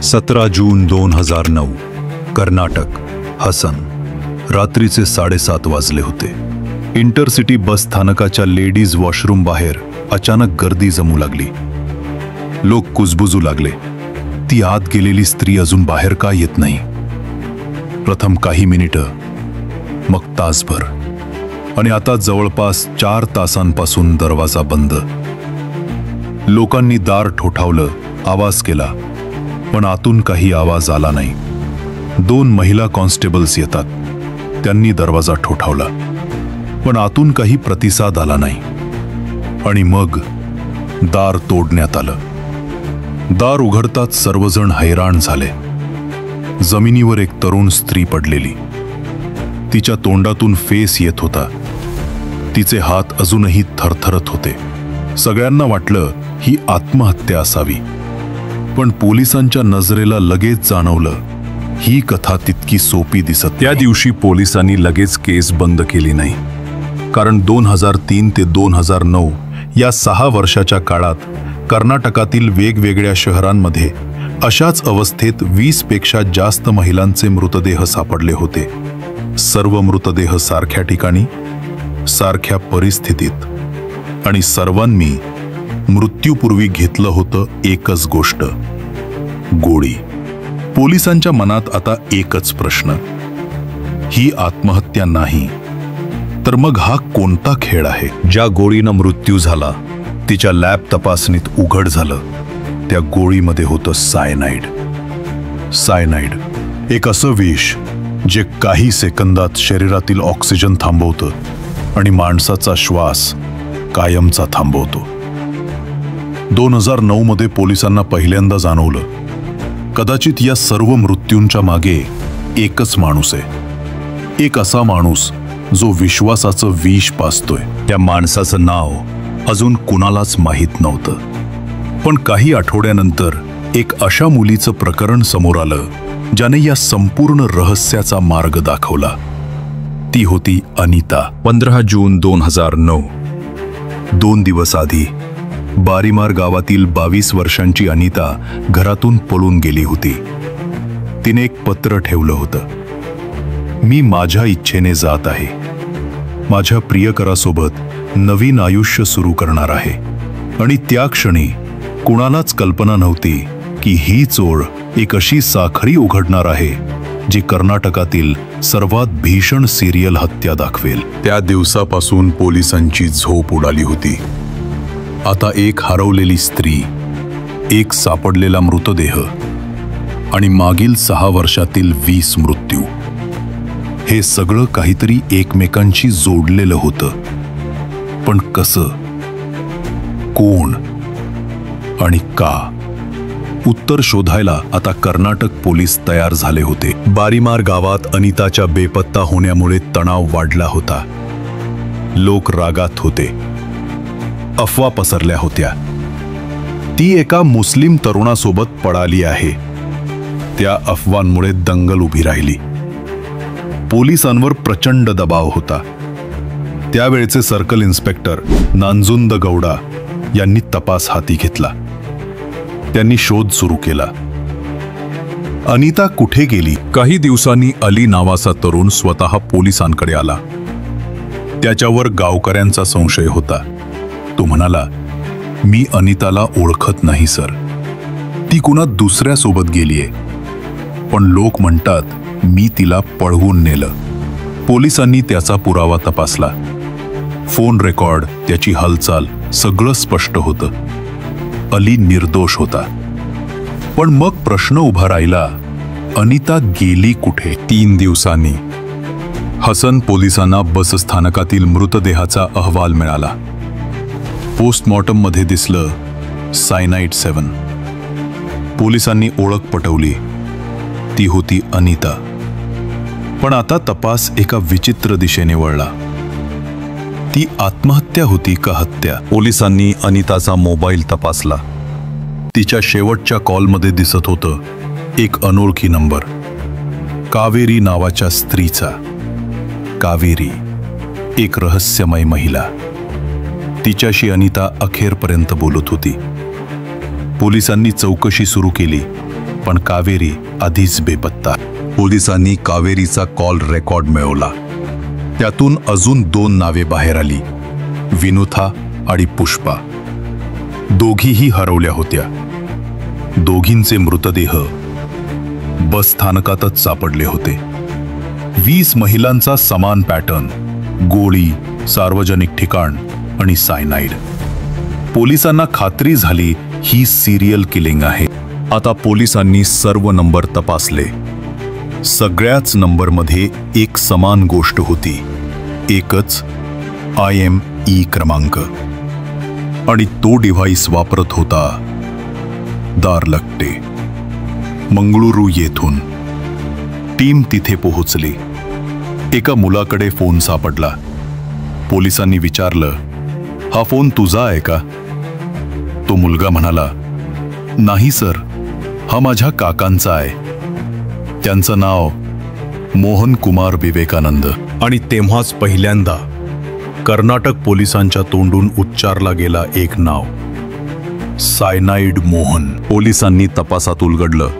17 जून 2009 कर्नाटक हसन। रात्रीचे 7:30 वाजले होते। इंटरसिटी बस स्थानकाच्या लेडीज वॉशरूम बाहेर अचानक गर्दी जमू लागली। लोक कुजबुजू लागले, ती आत गेलेली स्त्री अजून बाहेर का येत नाही? प्रथम काही मिनिटं, मग तासभर, आणि आता जवळपास 4 तासांपासून दरवाजा बंद। लोकांनी दार ठोठावलं, आवाज केला, पण आतून काही आवाज आला नाही। 2 महिला कॉन्स्टेबल्स येतात, त्यांनी दरवाजा ठोठावला, पण आतून काही प्रतिसाद आला नाही। आणि मग दार तोडण्यात आलं। दार उघडताच सर्वजण हैराण झाले। जमिनीवर एक तरुण स्त्री पडलेली, तिच्या तोंडातून फेस येत होता, तिचे हात अजूनही थरथरत होते। सगळ्यांना वाटलं ही आत्महत्या असावी, पण पोलिसांच्या नजरेला लगेच जाणवलं ही कथा तितकी सोपी दिसत। त्या दिवशी पोलिसांनी लगेच केस बंद केली नाही, कारण 2003 ते 2009 या 6 वर्षाच्या काळात कर्नाटकातील वेगवेगळ्या शहरांमध्ये अशाच अवस्थेत 20 पेक्षा जास्त महिलांचे मृतदेह सापडले होते। सर्व मृतदेह सारख्या ठिकाणी, सारख्या परिस्थितीत, आणि सर्वांनी मृत्यूपूर्वी घेतलं होतं एकच गोष्ट, गोळी। पोलिसांच्या मनात आता एकच प्रश्न, ही आत्महत्या नाही तर मग हा कोणता खेळ आहे? ज्या गोळीनं मृत्यू झाला तिच्या लॅब तपासणीत उघड झालं, त्या गोळीमध्ये होतं सायनाइड। सायनाइड, एक असं विष जे काही सेकंदात शरीरातील ऑक्सिजन थांबवतं आणि माणसाचा श्वास कायमचा थांबवतो। 2009 मध्ये पोलिसांना पहिल्यांदा जाणवलं, कदाचित या सर्व मृत्यूंच्या मागे एकच माणूस आहे। एक असा माणूस जो विश्वासाचं विष पाजतोय। त्या माणसाचं नाव अजून कुणालाच माहीत नव्हतं, पण काही आठवड्यानंतर एक अशा मुलीचं प्रकरण समोर आलं ज्याने या संपूर्ण रहस्याचा मार्ग दाखवला। ती होती अनिता। 15 जून 2009, 2 दिवस आधी बारीमार गावातील 22 वर्षांची अनिता घरातून पळून गेली होती। तिने एक पत्र ठेवलं होतं, मी माझ्या इच्छेने जात आहे, माझ्या प्रियकरासोबत नवीन आयुष्य सुरू करणार आहे। आणि त्या क्षणी कुणालाच कल्पना नव्हती की ही चोळ एक अशी साखळी उघडणार आहे जी कर्नाटकातील सर्वात भीषण सिरियल हत्या दाखवेल। त्या दिवसापासून पोलिसांची झोप उडाली होती। आता एक हरवलेली स्त्री, एक सापडलेला मृतदेह, आणि मागील 6 वर्षातील 20 मृत्यू, हे सगळं काहीतरी एकमेकांशी जोडलेलं होतं। पण कसं, कोण आणि का? उत्तर शोधायला आता कर्नाटक पोलीस तयार झाले होते। बारीमार गावात अनिताच्या बेपत्ता होण्यामुळे तणाव वाढला होता। लोक रागात होते, अफवा पसरल्या होत्या, ती एका मुस्लिम तरुणासोबत पळाली आहे। त्या अफवांमुळे दंगल उभी राहिली। पोलिसांवर प्रचंड दबाव होता। त्यावेळचे सर्कल इन्स्पेक्टर नांजुंद गौडा यांनी तपास हाती घेतला। त्यांनी शोध सुरू केला। अनिता कुठे गेली? काही दिवसांनी अली नावाचा तरुण स्वतः पोलिसांकडे आला। त्याच्यावर गावकऱ्यांचा संशय होता। तो म्हणाला, मी अनिताला ओळखत नाही सर, ती कुणा दुसऱ्यासोबत गेलीये, पण लोक म्हणतात मी तिला पळवून नेलं। पोलिसांनी त्याचा पुरावा तपासला, फोन रेकॉर्ड, त्याची हालचाल, सगळं स्पष्ट होतं। अली निर्दोष होता। पण मग प्रश्न उभा राहिला, अनिता गेली कुठे? 3 दिवसांनी हसन पोलिसांना बसस्थानकातील मृतदेहाचा अहवाल मिळाला। पोस्टमॉर्टम मध्ये दिसलं सायनाइड 7। पोलिसांनी ओळख पटवली, ती होती अनिता। पण आता तपास एका विचित्र दिशेने वळला। ती आत्महत्या होती का हत्या? पोलिसांनी अनिताचा मोबाईल तपासला। तिच्या शेवटच्या कॉलमध्ये दिसत होतं एक अनोळखी नंबर, कावेरी नावाच्या स्त्रीचा। कावेरी, एक रहस्यमय महिला। तिच्याशी अनिता अखेरपर्यंत बोलत होती। पोलिसांनी चौकशी सुरू केली, पण कावेरी आधीच बेपत्ता. पोलिसांनी कावेरीचा कॉल रेकॉर्ड मिळवला. त्यातून अजून 2 नावे बाहेर आली, विनुथा आणि पुष्पा. दोघीही हरवल्या होत्या. दोघींचे मृतदेह बस स्थानकातच सापडले होते. 20 महिलांचा समान पॅटर्न, गोळी, सार्वजनिक ठिकाण आणि सायनाइड. पोलिसांना खात्री झाली ही सिरियल किलिंग आहे. आता पोलिसांनी सर्व नंबर तपासले. सगळ्याच नंबरमध्ये एक समान गोष्ट होती, एकच IME क्रमांक. आणि तो डिव्हाइस वापरत होता दारलक्टे. मंगळुरू येथून टीम तिथे पोहोचली. एका मुलाकडे फोन सापडला. पोलिसांनी विचारलं, हा फोन तुझा आहे का? तो मुलगा म्हणाला, नाही सर, हा माझ्या काकांचा आहे. त्यांचं नाव मोहन कुमार विवेकानंद. आणि तेव्हाच पहिल्यांदा कर्नाटक पोलिसांच्या तोंडून उच्चारला गेला एक नाव, सायनाइड मोहन. पोलिसांनी तपासात उलगडलं,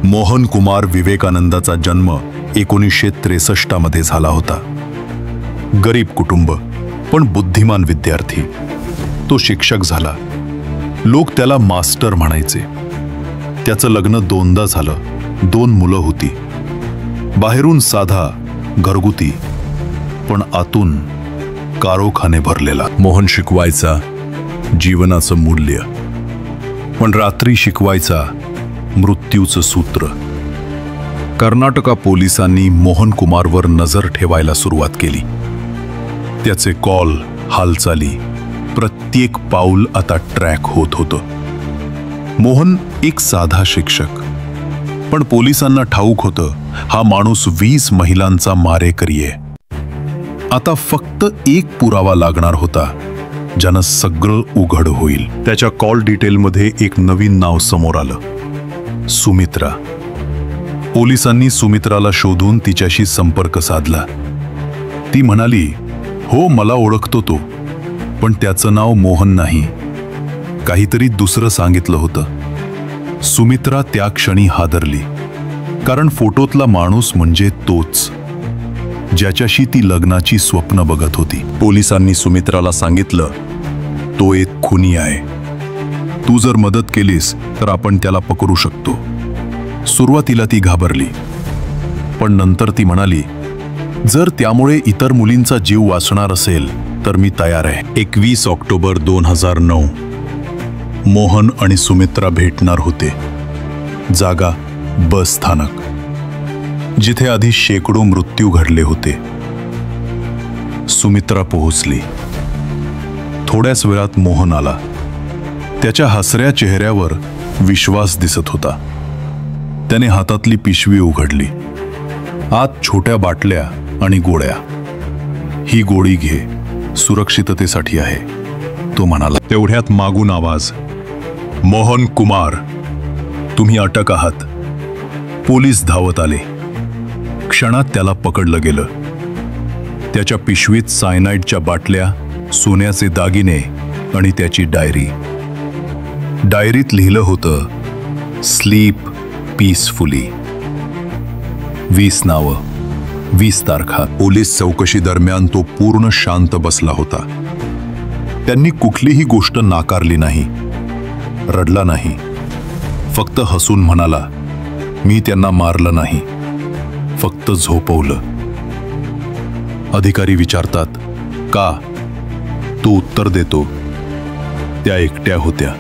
मोहन कुमार विवेकानंदाचा जन्म 1963 मध्ये झाला होता. गरीब कुटुंब, पण बुद्धिमान विद्यार्थी. तो शिक्षक झाला. लोक त्याला मास्टर म्हणायचे. त्याचं लग्न 2दा झालं. 2 मुलं होती. बाहेरून साधा, घरगुती, पण आतून कारोखाने भरलेला. मोहन शिकवायचा जीवनाचं मूल्य, पण रात्री शिकवायचा मृत्यूचं सूत्र. कर्नाटका पोलिसांनी मोहन कुमारवर नजर ठेवायला सुरुवात केली. त्याचे कॉल, हालचाली, प्रत्येक पाऊल आता ट्रॅक होत होतं. मोहन एक साधा शिक्षक, पण पोलिसांना ठाऊक होतं हा माणूस 20 महिलांचा मारेकरी आहे. आता फक्त एक पुरावा लागणार होता, ज्यानं सगळं उघड होईल. त्याच्या कॉल डिटेलमध्ये एक नवीन नाव समोर आलं, सुमित्रा. पोलिसांनी सुमित्राला शोधून तिच्याशी संपर्क साधला. ती म्हणाली, हो मला ओळखतो तो, पण त्याचं नाव मोहन नाही, काहीतरी दुसरं सांगितलं होतं. सुमित्रा त्या क्षणी हादरली, कारण फोटोतला माणूस म्हणजे तोच ज्याच्याशी ती लग्नाची स्वप्न बघत होती. पोलिसांनी सुमित्राला सांगितलं, तो एक खुनी आहे. तू जर मदत केलीस तर आपण त्याला पकडू शकतो. सुरुवातीला ती घाबरली, पण नंतर ती म्हणाली, जर त्यामुळे इतर मुलींचा जीव वाचणार असेल तर मी तयार आहे. 21 ऑक्टोबर 2009 मोहन आणि सुमित्रा भेटणार होते. जागा बस स्थानक, जिथे आधी शेकडो मृत्यू घडले होते. सुमित्रा पोहोचली. थोड्याच वेळात मोहन आला. त्याच्या हसऱ्या चेहऱ्यावर विश्वास दिसत होता. त्याने हातातली पिशवी उघडली. आत छोट्या बाटल्या आणि गोळ्या. ही गोळी घे, सुरक्षिततेसाठी आहे, तो म्हणाला. तेवढ्यात मागून आवाज, मोहन कुमार, तुम्ही अटक आहात. पोलीस धावत आले. क्षणात त्याला पकडलं गेलं. त्याच्या पिशवीत सायनाइडच्या बाटल्या, सोन्याचे दागिने आणि त्याची डायरी. डायरीत लिहिलं होतं, स्लीप पीसफुली. 20 नावं, 20 तारखा. पोलीस चौकशी दरम्यान तो पूर्ण शांत बसला होता. त्यांनी कुठलीही गोष्ट नाकारली नाही, रडला नाही. फक्त हसून म्हणाला, मी त्यांना मारलं नाही, फक्त झोपवलं. अधिकारी विचारतात, का? तो उत्तर देतो, त्या एकट्या होत्या.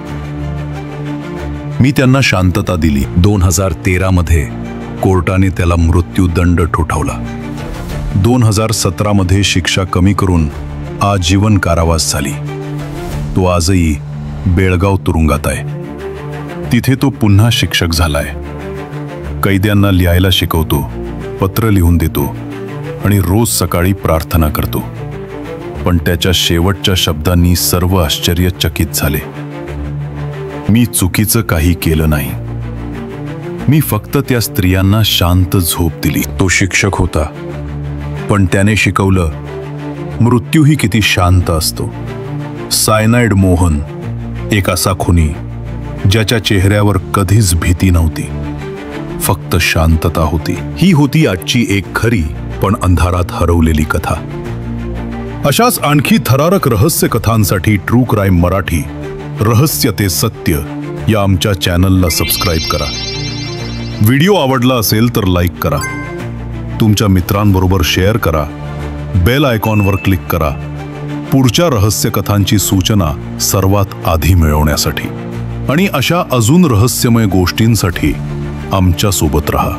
मी त्यांना शांतता दिली. 2013 मध्ये कोर्टाने त्याला मृत्यूदंड ठोठावला. 2017 मध्ये शिक्षा कमी करून आजीवन कारावास झाली. तो आजही बेळगाव तुरुंगात आहे. तिथे तो पुन्हा शिक्षक झालाय. कैद्यांना लिहायला शिकवतो, पत्र लिहून देतो आणि रोज सकाळी प्रार्थना करतो. पण त्याच्या शेवटच्या शब्दांनी सर्व आश्चर्यचकित झाले. मी चुकीचं काही केलं नाही, मी फक्त त्या स्त्रियांना शांत झोप दिली. तो शिक्षक होता, पण त्याने शिकवलं मृत्यूही किती शांत असतो. सायनाइड मोहन, एक असा खुनी ज्याच्या चेहऱ्यावर कधीच भीती नव्हती. फक्त शांतता होती. ही होती आजची एक खरी पण अंधारात हरवलेली कथा. अशाच आणखी थरारक रहस्य कथांसाठी ट्रू क्राईम मराठी रहस्य ते सत्य या आमच्या चॅनलला सबस्क्राईब करा. व्हिडिओ आवडला असेल तर लाईक करा, तुमच्या मित्रांबरोबर शेअर करा, बेल आयकॉनवर क्लिक करा पुढच्या रहस्य कथांची सूचना सर्वात आधी मिळवण्यासाठी. आणि अशा अजून रहस्यमय गोष्टींसाठी आमच्या सोबत राहा.